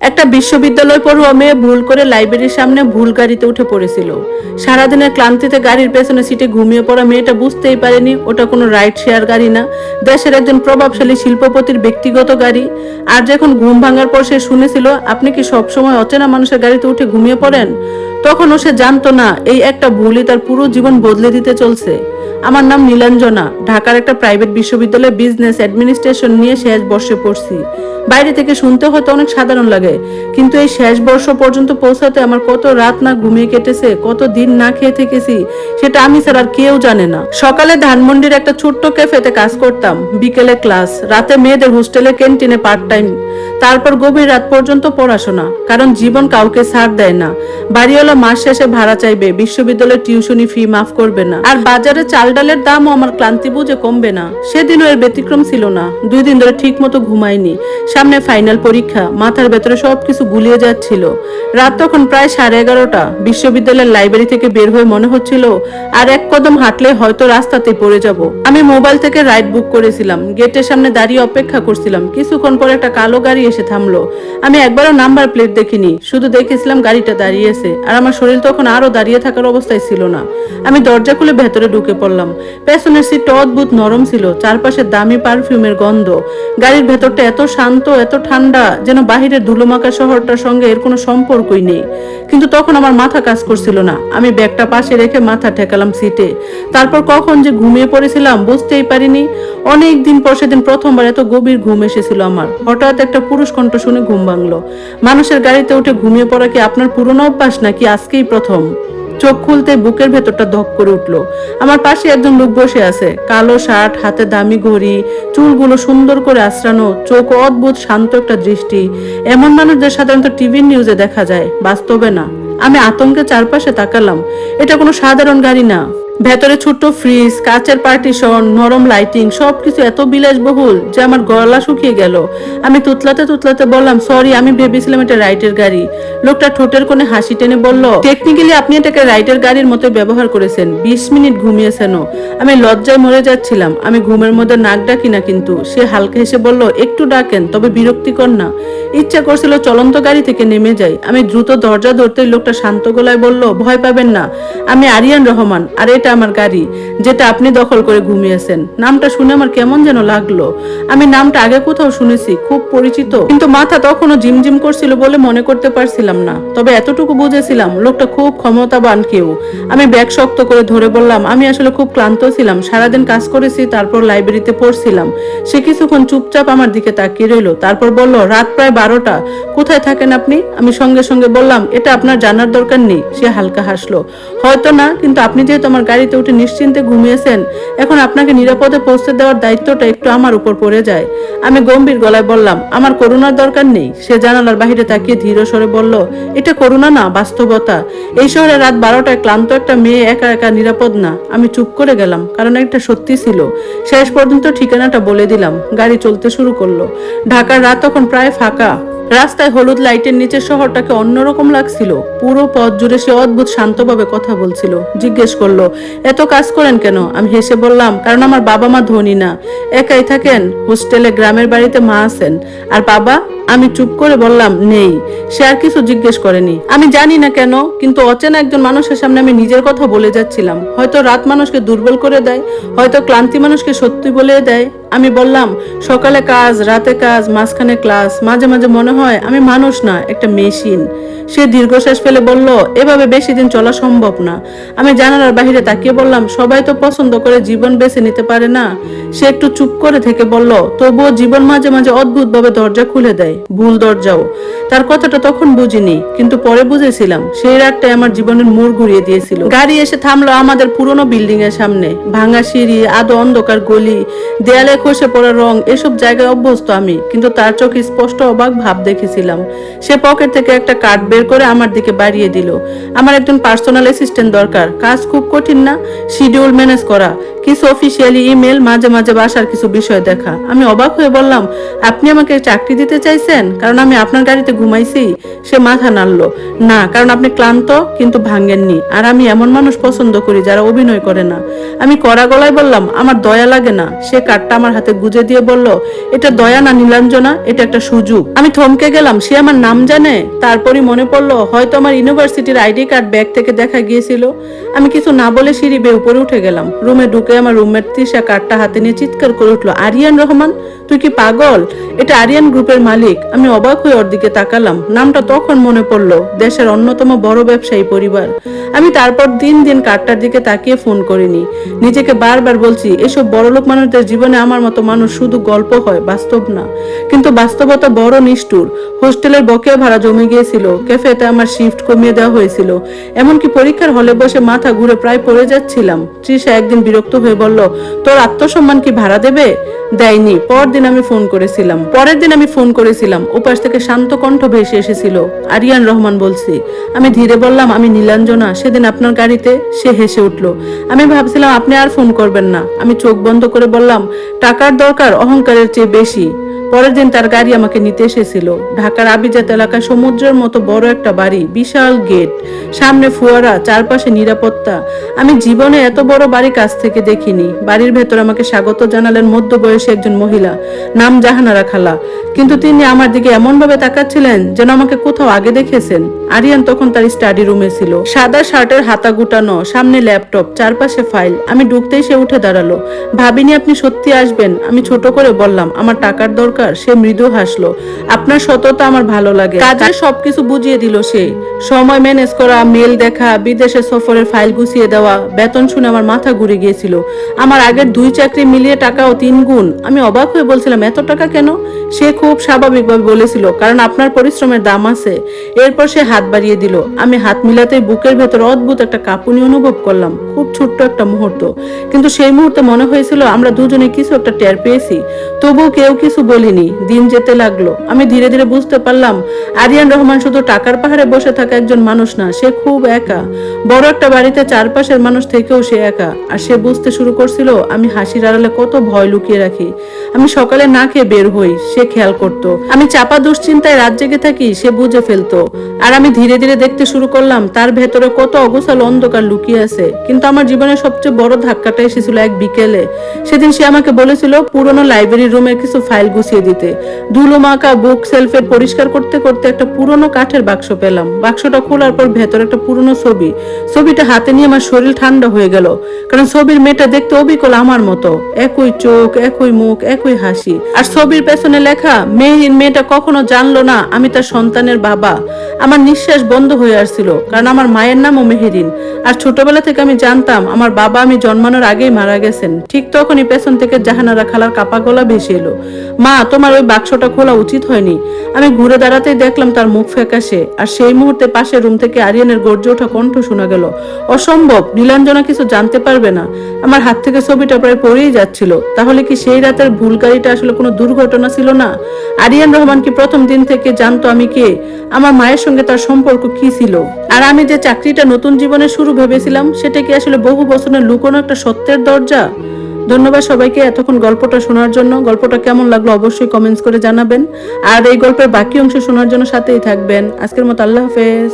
একটা বিশ্ববিদ্যালয় পড়ুয়া মেয়ে ভুল করে লাইব্রেরির সামনে ভুল গাড়িতে উঠে পড়েছিল। সারাদিনের ক্লান্তিতে গাড়ির পেছনে সিটে ঘুমিয়ে পড়া মেয়েটা বুঝতেই পারেনি ওটা কোনো রাইড শেয়ার গাড়ি না, দেশের একজন প্রভাবশালী শিল্পপতির ব্যক্তিগত গাড়ি। আর যখন ঘুম ভাঙার পর সে শুনেছিল আপনি কি সবসময় অচেনা মানুষের গাড়িতে উঠে ঘুমিয়ে পড়েন, তখনও সে জানতো না এই একটা ভুলই তার পুরো জীবন বদলে দিতে চলছে। আমার নাম নীলাঞ্জনা, ঢাকার একটা প্রাইভেট বিশ্ববিদ্যালয়ে বিজনেস অ্যাডমিনিস্ট্রেশন নিয়ে শেষ বর্ষে পড়ছি। বাইরে থেকে শুনতে হয়তো অনেক সাধারণ লাগে, কিন্তু এই শেষ বর্ষ পর্যন্ত পৌঁছাতে আমার কত রাত না ঘুমিয়ে কেটেছে, কত দিন না খেয়ে থেকেছি, সেটা আমি ছাড়া আর কেউ জানে না। সকালে ধানমন্ডির একটা ছোট্ট ক্যাফেতে কাজ করতাম, বিকেলে ক্লাস, রাতে মেয়েদের হোস্টেলের ক্যান্টিনে পার্ট টাইম, তারপর গভীর রাত পর্যন্ত পড়াশোনা। কারণ জীবন কাউকে ছাড় দেয় না। বাড়িওয়ালা মাস শেষে ভাড়া চাইবে, বিশ্ববিদ্যালয়ের টিউশনি ফি মাফ করবে না, আর বাজারে চাল ডালের দামও আমার ক্লান্তি বুঝে কমবে না। সেদিনও এর ব্যতিক্রম ছিল না। 2 দিন ধরে ঠিক মতো ঘুমাইনি, সামনে ফাইনাল পরীক্ষা, মাথার ভেতরে সবকিছু গুলিয়ে যাচ্ছিল। রাত তখন প্রায় 11:30। বিশ্ববিদ্যালয়ের লাইব্রেরি থেকে বের হয়ে মনে হচ্ছিল আর এক কদম হাঁটলে হয়তো রাস্তাতেই পড়ে যাব। আমি মোবাইল থেকে রাইড বুক করেছিলাম, গেটের সামনে দাঁড়িয়ে অপেক্ষা করছিলাম। কিছুক্ষণ পরে একটা কালো গাড়ি এসে থামলো। আমি একবারও নাম্বার প্লেট দেখিনি, শুধু দেখেছিলাম গাড়িটা দাঁড়িয়েছে, আর আমার শরীর তখন আরো দাঁড়িয়ে থাকার অবস্থায় ছিল না। আমি দরজা খুলে ভেতরে ঢুকে পড়লাম। পেছনের সিটটা অদ্ভুত নরম ছিল, চারপাশে দামি পারফিউমের গন্ধ। গাড়ির ভেতরটা এত শান্ত, এত ঠান্ডা, যেন বাহিরের ধুলোমাখা শহরটার সঙ্গে এর কোনো সম্পর্কই নেই। কিন্তু তখন আমার মাথা কাজ করছিল না। আমি ব্যাগটা পাশে রেখে মাথা ঠেকালাম সিটে। তারপর কখন যে ঘুমিয়ে পড়েছিলাম বুঝতেই পারিনি। অনেক দিন পর সেদিন প্রথমবার এত গভীর ঘুম এসেছিল আমার। হঠাৎ একটা পুরুষ কণ্ঠ শুনে ঘুম ভাঙলো। মানুষের গাড়িতে উঠে ঘুমিয়ে পড়া কি আপনার পুরনো অভ্যাস নাকি আজকেই প্রথম? চোখ খুলতে বুকের ভেতরটা ধক করে উঠলো। আমার পাশে একজন লোক বসে আছে, কালো শার্ট, হাতে দামি ঘড়ি, চুলগুলো সুন্দর করে আঁচড়ানো, চোখ অদ্ভুত শান্ত একটা দৃষ্টি। এমন মানুষদের সাধারণত টিভির নিউজে দেখা যায়, বাস্তবে না। আমি আতঙ্কে চারপাশে তাকালাম। এটা কোনো সাধারণ গাড়ি না। ভেতরে ছোট্ট ফ্রিজ, কাচের পার্টিশন, নরম লাইটিং, সবকিছু এত বিলাসবহুল যে আমার গলা শুকিয়ে গেল। আমি তুতলাতে তুতলাতে বললাম, সরি, আমি ভেবেছিলাম এটা রাইটের গাড়ি। লোকটা ঠোঁটের কোণে হাসি টেনে বলল, টেকনিক্যালি আপনি এটাকে রাইটের গাড়ির মতো ব্যবহার করেছেন, 20 মিনিট ঘুমিয়েছেনও। আমি লজ্জায় মরে যাচ্ছিলাম। আমি ঘুমের মধ্যে নাক ডাকি না, কিন্তু সে হালকা হেসে বলল, একটু ডাকেন, তবে বিরক্তিকর না। ইচ্ছা করছিল চলন্ত গাড়ি থেকে নেমে যাই। আমি দ্রুত দরজা ধরতেই লোকটা শান্ত গলায় বলল, ভয় পাবেন না, আমি আরিয়ান রহমান, আর এটা আমার গাড়ি যেটা আপনি দখল করে ঘুমিয়েছেন। নামটা শুনে আমার কেমন যেন লাগলো। আমি নামটা আগে কোথাও শুনেছি, খুব পরিচিত, কিন্তু মাথা তখনও ঝিমঝিম করছিল বলে মনে করতে পারছিলাম না। তবে এতটুকু বুঝেছিলাম লোকটা খুব ক্ষমতাবান কেউ। আমি ব্যাগ শক্ত করে ধরে বললাম, আমি আসলে খুব ক্লান্ত ছিলাম, সারাদিন কাজ করেছি, তারপর লাইব্রেরিতে পড়ছিলাম। সে কিছুক্ষণ চুপচাপ আমার দিকে তাকিয়ে রইল, তারপর বলল, রাত প্রায় 12টা, কোথায় থাকেন আপনি? আমি সঙ্গে সঙ্গে বললাম, এটা আপনার জানার দরকার নেই। সে হালকা হাসলো, হয়তো না, কিন্তু আপনি যেহেতু আমার গাড়িতে উঠে নিশ্চিন্তে ঘুমিয়েছেন, এখন আপনাকে নিরাপদে পৌঁছে দেওয়ার দায়িত্বটা একটু আমার উপর পড়ে যায়। আমি গম্ভীর গলায় বললাম, আমার করুণার দরকার নেই। সে জানালার বাহিরে তাকিয়ে ধীর স্বরে বলল, এটা করুণা না, বাস্তবতা। এই শহরে রাত 12টায় ক্লান্ত একটা মেয়ে একা একা নিরাপদ না। আমি চুপ করে গেলাম, কারণ একটা সত্যি ছিল। শেষ পর্যন্ত ঠিকানাটা বলে দিলাম। গাড়ি চলতে শুরু করলো। ঢাকার রাত তখন প্রায় ফাঁকা। রাস্তায় হলুদ লাইটের নিচে শহরটাকে অন্যরকম লাগছিল। পুরো পথ জুড়ে সে অদ্ভুত শান্তভাবে কথা বলছিল। জিজ্ঞেস করলো, এত কাজ করেন কেন? আমি হেসে বললাম, কারণ আমার বাবা মা ধনী না, একাই থাকেন হোস্টেলে, গ্রামের বাড়িতে মা আছেন। আর বাবা? আমি চুপ করে বললাম, নেই। সে আর কিছু জিজ্ঞেস করেনি। আমি জানি না কেন, কিন্তু অচেনা একজন মানুষের সামনে আমি নিজের কথা বলে যাচ্ছিলাম। হয়তো রাত মানুষকে দুর্বল করে দেয়, হয়তো ক্লান্তি মানুষকে সত্যি বলে দেয়। আমি বললাম, সকালে কাজ, রাতে কাজ, মাঝখানে ক্লাস, মাঝে মাঝে মনে হয় আমি মানুষ না, একটা মেশিন। সে দীর্ঘশ্বাস ফেলে বলল, এভাবে বেশি দিন চলা সম্ভব না। আমি জানালার বাহিরে তাকিয়ে বললাম, সবাই তো পছন্দ করে জীবন বেছে নিতে পারে না। সে একটু চুপ করে থেকে বলল, তবুও জীবন মাঝে মাঝে অদ্ভুত ভাবে দরজা খুলে দেয়, ভুল দরজাও। তার কথাটা তখন বুঝিনি, কিন্তু পরে বুঝেছিলাম। সেই রাতটাই আমার জীবনের মোড় ঘুরিয়ে দিয়েছিল। গাড়ি এসে থামলো আমাদের পুরনো বিল্ডিং এর সামনে। ভাঙা সিঁড়ি, আদো অন্ধকার গলি, দেয়ালে খসে পড়া রং, এসব জায়গায় অভ্যস্ত আমি, কিন্তু তার চোখে স্পষ্ট অবাক ভাব দেখেছিলাম। সে পকেট থেকে একটা কার্ড বের করে আমার দিকে বাড়িয়ে দিল। আমার একজন পার্সোনাল অ্যাসিস্ট্যান্ট দরকার। কাজ খুব কঠিন না, শিডিউল ম্যানেজ করা, কিছু অফিসিয়ালি ইমেল, মাঝে মাঝে বাসার কিছু বিষয় দেখা। আমি অবাক হয়ে বললাম, আপনি আমাকে চাকরি দিতে চাইছেন? দিছেন কারণ আমি আপনার গাড়িতে ঘুমাইছি? সে মাথা নাড়লো। না, কারণ আপনি ক্লান্ত কিন্তু ভাঙ্গেননি, আর আমি এমন মানুষ পছন্দ করি যারা অভিনয় করে না। আমি কড়া গলায় বললাম, আমার দয়া লাগে না। সে কার্ডটা আমার হাতে গুজে দিয়ে বলল, এটা দয়া না নীলাঞ্জনা, এটা একটা সুযোগ। আমি থমকে গেলাম, সে আমার নাম জানে? তারপরই মনে পড়লো হয়তো আমার ইউনিভার্সিটির আইডি কার্ড ব্যাগ থেকে দেখা গিয়েছিল। আমি কিছু না বলে সিঁড়ি বেয়ে উপরে উঠে গেলাম। রুমে ঢুকে আমার রুমমেট তৃষা কার্ডটা হাতে নিয়ে চিৎকার করে উঠলো, আরিয়ান রহমান, তুই কি পাগল? এটা আরিয়ান গ্রুপের মালিক। আমি অবাক হয়ে ওর দিকে তাকালাম। নামটা তখন মনে পড়লো, দেশের অন্যতম বড় ব্যবসায়ী পরিবার। আমি তারপর দিন দিন কার্ডটার দিকে তাকিয়ে ফোন করিনি। নিজেকে বারবার বলছি, এসব বড়লোক মানুষদের জীবনে আমার মতো মানুষ শুধু গল্প হয়, বাস্তব না। কিন্তু বাস্তবতা বড় নিষ্ঠুর। হোস্টেলের বকেয়া ভাড়া জমে গিয়েছিল, ক্যাফেতে আমার শিফট কমিয়ে দেওয়া হয়েছিল, এমনকি পরীক্ষার হলে বসে মাথা ঘুরে প্রায় পড়ে যাচ্ছিলাম। তৃষা একদিন বিরক্ত হয়ে বলল, তোর আত্মসম্মান কি ভাড়া দেবে? দেয়নি। পরের দিন আমি ফোন করেছিলাম। ওপাশ থেকে শান্ত কণ্ঠ ভেসে এসেছিল, আরিয়ান রহমান বলছি। আমি ধীরে বললাম, আমি নীলাঞ্জনা, সেদিন আপনার গাড়িতে। সে হেসে উঠল। আমি ভাবছিলাম আপনি আর ফোন করবেন না। আমি চোখ বন্ধ করে বললাম, টাকার দরকার অহংকারের চেয়ে বেশি। পরের দিন তার গাড়ি আমাকে নিতে এসেছিল। ঢাকার আবিজাত এলাকায় সমুদ্রের মতো বড় একটা বাড়ি, বিশাল গেট, সামনে ফোয়ারা, চারপাশে নিরাপত্তা। আমি জীবনে এত বড় বাড়ি কাছ থেকে দেখিনি। বাড়ির ভেতর আমাকে স্বাগত জানালেন মধ্যবয়সী একজন মহিলা, নাম জাহানারা খালা। কিন্তু তিনি আমার দিকে এমন ভাবে তাকাচ্ছিলেন যেন আমাকে কোথাও আগে দেখেছেন। আরিয়ান তখন তার স্টাডি রুমে ছিল, সাদা শার্টের হাতা গুটানো, সামনে ল্যাপটপ, চারপাশে ফাইল। আমি ঢুকতেই সে উঠে দাঁড়ালো। ভাবিনি আপনি সত্যি আসবেন। আমি ছোট করে বললাম, আমার টাকার দরকার। সে মৃদু হাসলো, আপনার সততা আমার ভালো লাগে। কাজের সবকিছু বুঝিয়ে দিল সে। সময় ম্যানেজ করা, মেল দেখা, বিদেশে সফরের ফাইল গুছিয়ে দেওয়া। বেতন শুনে আমার মাথা ঘুরে গিয়েছিল। আমার আগের 2 চাকরি মিলিয়ে টাকাও 3 গুণ। আমি অবাক হয়ে বলছিলাম, এত টাকা কেন? সে খুব স্বাভাবিকভাবে বলেছিল, কারণ আপনার পরিশ্রমের দাম আছে। এরপর সে হাত বাড়িয়ে দিল। আমি হাত মিলাতেই বুকের ভেতর অদ্ভুত একটা কাঁপুনি অনুভব করলাম। খুব ছোট্ট একটা মুহূর্ত, কিন্তু সেই মুহূর্তে মনে হয়েছিল আমরা দুজনে কিছু একটা টের পেয়েছি। তবুও কেউ কিছু বলিনি। দিন যেতে লাগলো। আমি ধীরে ধীরে বুঝতে পারলাম, আরিয়ান রহমান শুধু টাকার পাহাড়ে বসে থাকা একজন মানুষ না, সে খুব একা। বড় একটা বাড়িতে চারপাশের মানুষ থেকেও সে একা। আর সে বুঝতে শুরু করছিল আমি হাসির আড়ালে কত ভয় লুকিয়ে রাখি। আমি সকালে না খেয়ে বের হই, সে খেয়াল করতো। আমি চাপা দুশ্চিন্তায় রাত জেগে থাকি, সে বুঝে ফেলতো। আর আমি ধীরে ধীরে দেখতে শুরু করলাম তার ভেতরে কত অগোছালো অন্ধকার লুকিয়ে আছে। কিন্তু আমার জীবনের সবচেয়ে বড় ধাক্কাটা এসেছিল এক বিকেলে। সেদিন সে আমাকে বলেছিল পুরনো লাইব্রেরি রুমের কিছু ফাইল গুছিয়ে দিতে। ধুলো মাখা বুক সেলফের পরিষ্কার করতে করতে একটা পুরনো কাঠের বাক্স পেলাম। বাক্সটা খোলার পর ভেতরে একটা পুরনো ছবি। ছবিটা হাতে নিয়ে আমার শরীর ঠান্ডা হয়ে গেল, কারণ ছবির মেয়েটা দেখতে অবিকল আমার মতো, একই চোখ, একই মুখ, একই হাসি। আর ছবির পেছনে লেখা, মেহেরিন মেয়েটা কখনো জানলো না আমি তার সন্তানের বাবা। আমার নিঃশ্বাস বন্ধ হয়ে আসছিল, কারণ আমার মায়ের নামও মেহেরিন। আর ছোটবেলা থেকে আমি জানতাম আমার বাবা আমি জন্মানোর আগেই মারা গেছেন। ঠিক তখনই পেছন থেকে জাহানারা খালার কাপা গলা ভেসে এলো, মা তোমার ওই বাক্সটা খোলা উচিত হয়নি। আমি ঘুরে দাঁড়াতেই দেখলাম তার মুখ ফ্যাকাশে। আর সেই মুহূর্তে পাশের রুম থেকে আরিয়ানের গর্জে ওঠা কণ্ঠ শোনা গেল, অসম্ভব, নীলাঞ্জনা কিছু জানতে পারবে না। আমার হাত থেকে ছবিটা প্রায় পড়েই যাচ্ছিল। তাহলে কি সেই রাতের ভুলকারীটা আসলে কোনো দুর্ঘটনা ছিল না? আরিয়ান রহমান কি প্রথম দিন থেকে জানতো আমি কে? আমার মায়ের সঙ্গে তার সম্পর্ক কি ছিল? আর আমি যে চাকরিটা নতুন জীবনের শুরু ভেবেছিলাম, সেটা কি আসলে বহু বছরের লুকোনো একটা সত্যের দরজা? ধন্যবাদ সবাইকে এতক্ষণ গল্পটা শোনার জন্য। গল্পটা কেমন লাগলো অবশ্যই কমেন্টস করে জানাবেন। আর এই গল্পের বাকি অংশ শোনার জন্য সাথেই থাকবেন। আজকের মতো আল্লাহ হাফেজ।